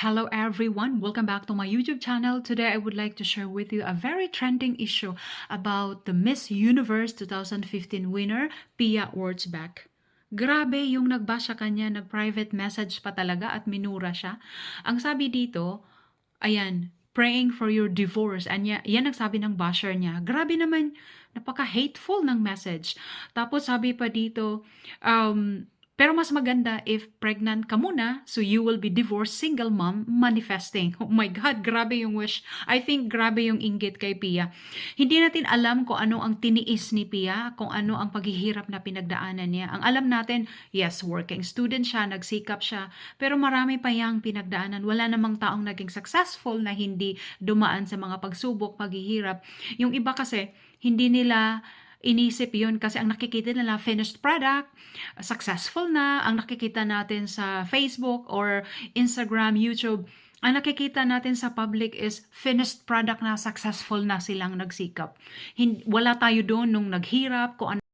Hello everyone, welcome back to my YouTube channel. Today I would like to share with you a very trending issue about the Miss Universe 2015 winner, Pia Wurtzbach. Grabe yung nagbash sa kanya, nag-private message pa talaga at minura siya. Ang sabi dito, ayan, praying for your divorce. Yan ang sabi ng basher niya. Grabe naman, napaka-hateful ng message. Tapos sabi pa dito, pero mas maganda if pregnant ka muna, so you will be divorced, single mom, manifesting. Oh my God, grabe yung wish. I think grabe yung inggit kay Pia. Hindi natin alam kung ano ang tiniis ni Pia, kung ano ang paghihirap na pinagdaanan niya. Ang alam natin, yes, working student siya, nagsikap siya, pero marami pa yang pinagdaanan. Wala namang taong naging successful na hindi dumaan sa mga pagsubok, paghihirap. Yung iba kasi, hindi nila inisip yun kasi ang nakikita nila finished product, successful na, ang nakikita natin sa Facebook or Instagram, YouTube, ang nakikita natin sa public is finished product na successful na silang nagsikap. Wala tayo doon nung naghirap, kung ano